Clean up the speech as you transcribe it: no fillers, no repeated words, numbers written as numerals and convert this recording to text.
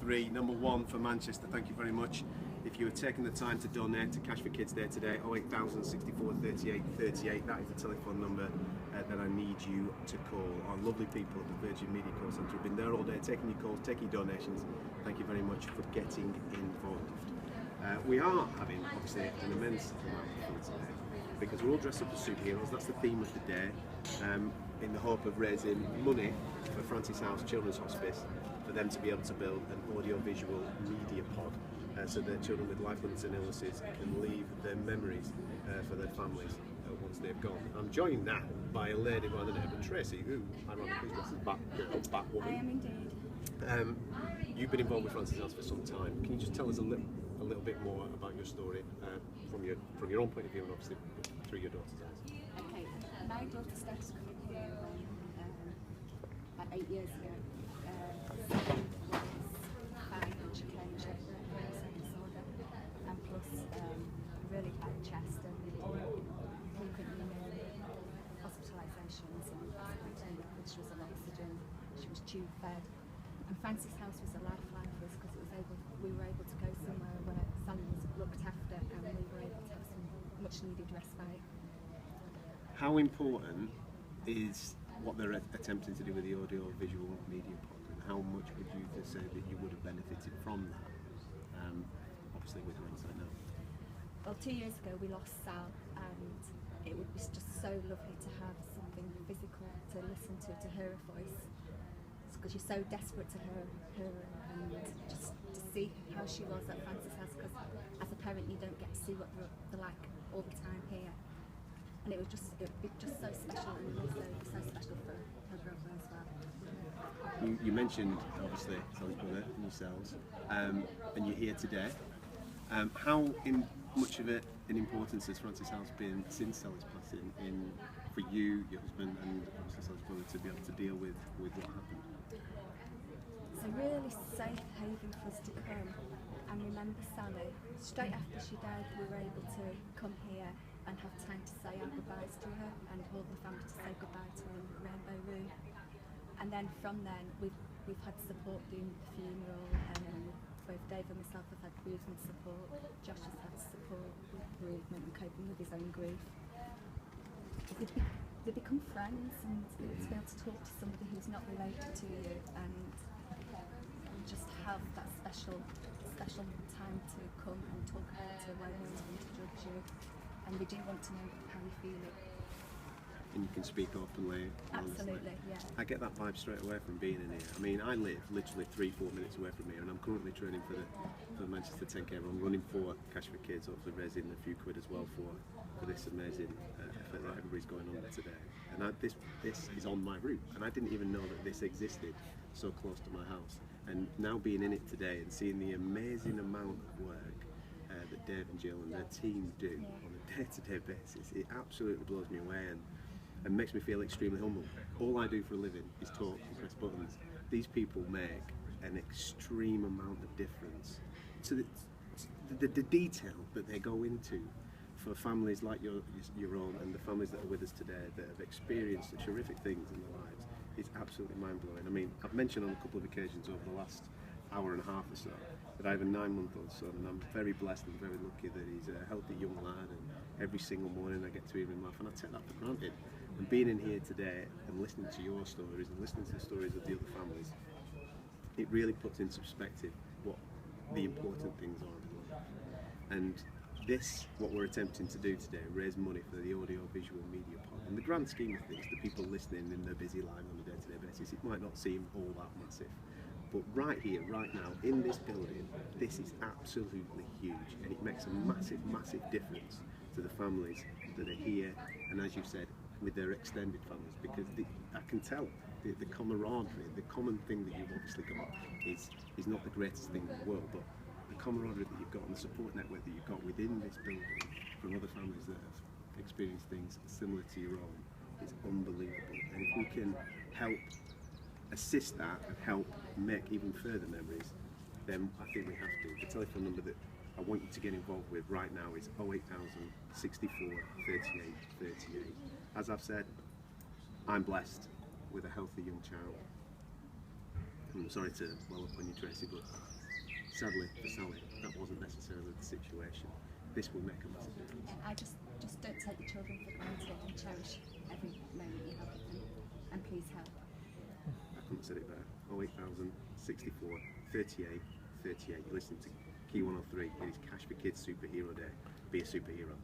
Key103, number 1 for Manchester. Thank you very much. If you are taking the time to donate to Cash for Kids Day today, 08000 64 38 38, that is the telephone number that I need you to call. Our lovely people at the Virgin Media Call Centre have been there all day taking your calls, taking donations. Thank you very much for getting involved. We are having, obviously, an immense amount of fun today because we're all dressed up as superheroes. That's the theme of the day, in the hope of raising money for Francis House Children's Hospice for them to be able to build an audio-visual media pod so that children with life limits and illnesses can leave their memories for their families once they've gone. I'm joined now by a lady by the name of Tracy, who ironically is dressed as Batwoman. I am indeed. You've been involved with Francis House for some time. Can you just tell us a little bit more about your story from your own point of view and obviously through your daughter's eyes? Okay, my daughter started coming here about 8 years ago. She came with a disorder and plus really bad chest and frequent hospitalisations and which was on oxygen. She was tube fed. And Francis House was a lifeline for us because we were able to go somewhere where Sally was looked after and we were able to have some much needed respite. How important is what they're attempting to do with the audio-visual media pod, and how much would you say that you would have benefited from that, obviously with hindsight now? Well, 2 years ago we lost Sal and it would be just so lovely to have something physical to listen to her voice, because you're so desperate to her and just to see how she was at Francis House, because as a parent you don't get to see what they're like all the time here. And it would be just so special, and also so special for her brother as well. You mentioned obviously Sally's brother and yourselves, and you're here today. How much of it in importance has Francis House been since Sally's passing for you, your husband, and obviously Sally's brother to be able to deal with what happened? It's a really safe haven for us to come and remember Sally. Straight after she died, we were able to come here and have time to say our goodbyes to her and all the family to say goodbye to her in the Rainbow Room. And then from then we've had support during the funeral, and both Dave and myself have had bereavement support. Josh has had support with bereavement and coping with his own grief. They become friends, and to be able to talk to somebody who's not related to you and just have that special time to come and talk about it where no one's going to judge you. And we do want to know how you feel it. And you can speak openly. Absolutely, yeah. I get that vibe straight away from being in here. I mean, I live literally 3-4 minutes away from here, and I'm currently training for the Manchester 10K. I'm running for Cash for Kids, hopefully raising a few quid as well for this amazing effort that everybody's going on today. And this is on my route, and I didn't even know that this existed so close to my house. And now being in it today and seeing the amazing amount of work that Dave and Jill and their team do on a day-to-day basis, it absolutely blows me away and makes me feel extremely humble. All I do for a living is talk and press buttons. These people make an extreme amount of difference to the detail that they go into for families like your own and the families that are with us today that have experienced such horrific things in their lives. It's absolutely mind-blowing. I mean, I've mentioned on a couple of occasions over the last hour and a half or so that I have a 9-month-old son, and I'm very blessed and very lucky that he's a healthy young lad, and every single morning I get to hear him laugh, and I take that for granted. And being in here today and listening to your stories and listening to the stories of the other families, it really puts into perspective what the important things are in life. And this, what we're attempting to do today, raise money for the audio-visual media pod. In the grand scheme of things, the people listening in their busy lives on a day-to-day basis, it might not seem all that massive. But right here, right now, in this building, this is absolutely huge, and it makes a massive, massive difference to the families that are here, and as you said, with their extended families, because I can tell the camaraderie, the common thing that you've obviously got is not the greatest thing in the world, but the camaraderie that you've got and the support network that you've got within this building from other families that have experienced things similar to your own is unbelievable. And if we can help assist that and help make even further memories, then I think we have to. The telephone number that I want you to get involved with right now is 08000 64 38 38. As I've said, I'm blessed with a healthy young child. I'm sorry to well up on you, Tracy, but sadly for Sally, that wasn't necessarily the situation. This will make a massive difference. I just don't take the children for granted and cherish every moment you have with them. And please help. I couldn't have said it better. 08000 64 38 38. You're listening to Key 103. It is Cash for Kids Superhero Day. Be a superhero.